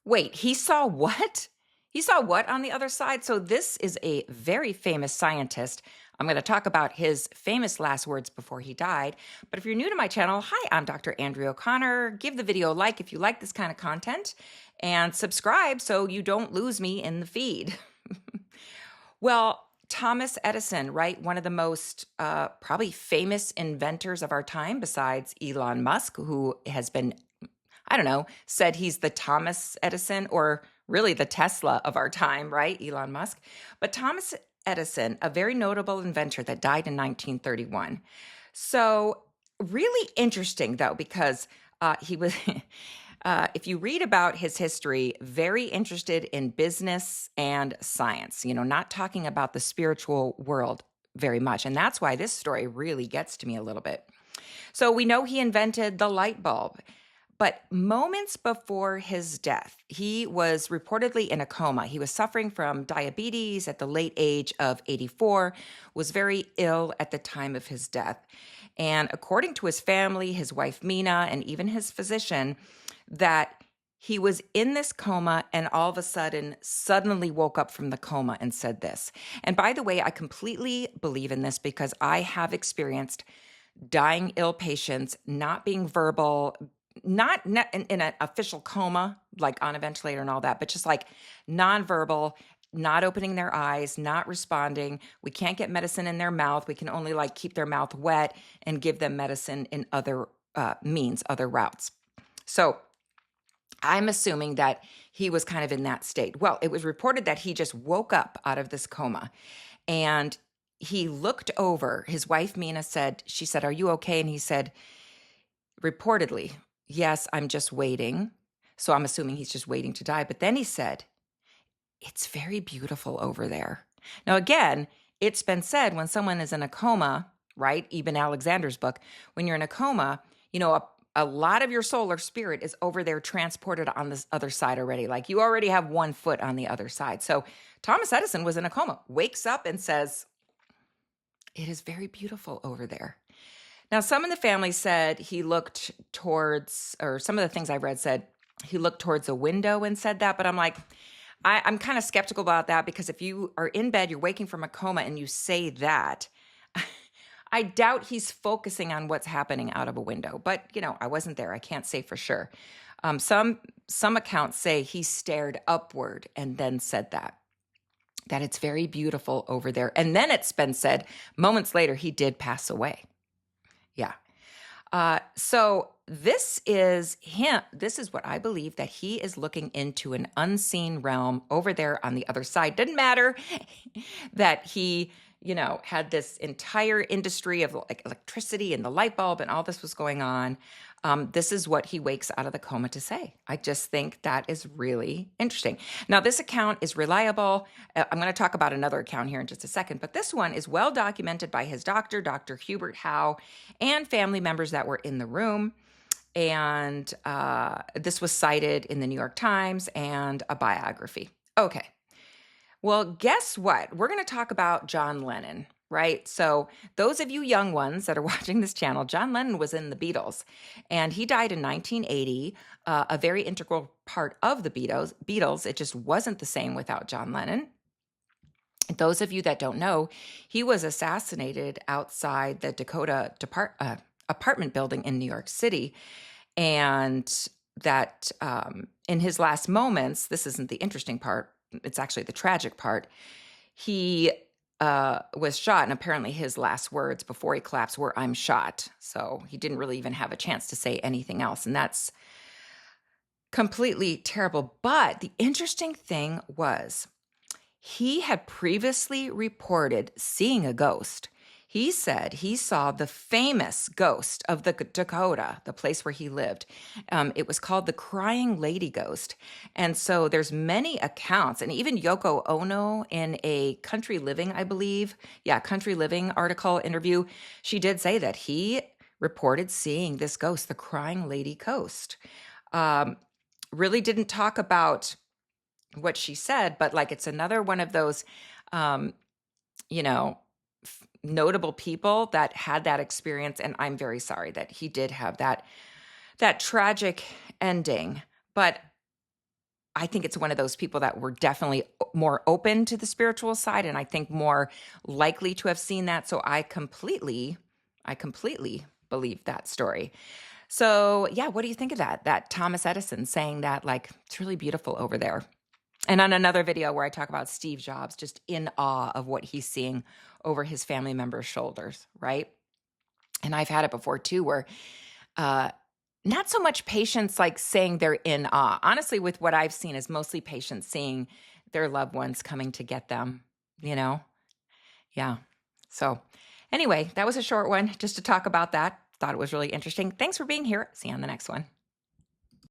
Wait, he saw what? He saw what on the other side? So this is a very famous scientist. I'm going to talk about his famous last words before he died. But if you're new to my channel, hi, I'm Dr. Andrea O'Connor. Give the video a like if you like this kind of content and subscribe so you don't lose me in the feed. Well, Thomas Edison, right? One of the most probably famous inventors of our time, besides Elon Musk, who has been, I don't know, said he's the Thomas Edison or really the Tesla of our time, right? Elon Musk. But Thomas Edison, a very notable inventor that died in 1931. So, really interesting, though, because he was. If you read about his history, very interested in business and science, not talking about the spiritual world very much. And that's why this story really gets to me a little bit. So we know he invented the light bulb, but moments before his death, he was reportedly in a coma. He was suffering from diabetes at the late age of 84, was very ill at the time of his death. And according to his family, his wife Mina, and even his physician, that he was in this coma and all of a sudden suddenly woke up from the coma and said this. And by the way, I completely believe in this because I have experienced dying ill patients not being verbal, not in an official coma, like on a ventilator and all that, but just like nonverbal, not opening their eyes, not responding. We can't get medicine in their mouth. We can only like keep their mouth wet and give them medicine in other means, other routes. So I'm assuming that he was kind of in that state. Well, it was reported that he just woke up out of this coma and he looked over. His wife, Mina, she said, "Are you okay?" And he said, reportedly, "Yes, I'm just waiting." So I'm assuming he's just waiting to die. But then he said, "It's very beautiful over there." Now, again, it's been said when someone is in a coma, right? Eben Alexander's book, when you're in a coma, a lot of your soul or spirit is over there transported on this other side already. Like you already have one foot on the other side. So Thomas Edison was in a coma, wakes up and says, "It is very beautiful over there." Now, some in the family said he looked towards, or some of the things I've read said he looked towards a window and said that. But I'm like, I'm kind of skeptical about that because if you are in bed, you're waking from a coma and you say that, I doubt he's focusing on what's happening out of a window. But, I wasn't there. I can't say for sure. Some accounts say he stared upward and then said that it's very beautiful over there. And then it's been said moments later, he did pass away. Yeah. So this is him. This is what I believe, that he is looking into an unseen realm over there on the other side. Didn't matter that he had this entire industry of like electricity and the light bulb and all this was going on. This is what he wakes out of the coma to say. I just think that is really interesting. Now, this account is reliable. I'm going to talk about another account here in just a second, but this one is well documented by his doctor, Dr. Hubert Howe, and family members that were in the room. And this was cited in the New York Times and a biography. Okay. Well, guess what? We're going to talk about John Lennon, right? So those of you young ones that are watching this channel, John Lennon was in the Beatles, and he died in 1980, a very integral part of the Beatles. It just wasn't the same without John Lennon. Those of you that don't know, he was assassinated outside the Dakota apartment building in New York City, and that in his last moments, this isn't the interesting part, it's actually the tragic part. He was shot, and apparently his last words before he collapsed were, "I'm shot." So he didn't really even have a chance to say anything else, and that's completely terrible. But the interesting thing was he had previously reported seeing a ghost. He said he saw the famous ghost of the Dakota, the place where he lived. It was called the Crying Lady Ghost. And so there's many accounts, and even Yoko Ono in a Country Living, I believe, Country Living article interview, she did say that he reported seeing this ghost, the Crying Lady Ghost. Really didn't talk about what she said, but like it's another one of those, notable people that had that experience, and I'm very sorry that he did have that tragic ending. But I think it's one of those people that were definitely more open to the spiritual side, and I think more likely to have seen that. So I completely believe that story. So yeah, what do you think of that? That Thomas Edison saying that, like, it's really beautiful over there. And on another video where I talk about Steve Jobs, just in awe of what he's seeing over his family members' shoulders, right? And I've had it before too, where uh, not so much patients like saying they're in awe. Honestly, with what I've seen is mostly patients seeing their loved ones coming to get them, you know? Yeah. So anyway, that was a short one just to talk about that. Thought it was really interesting. Thanks for being here. See you on the next one.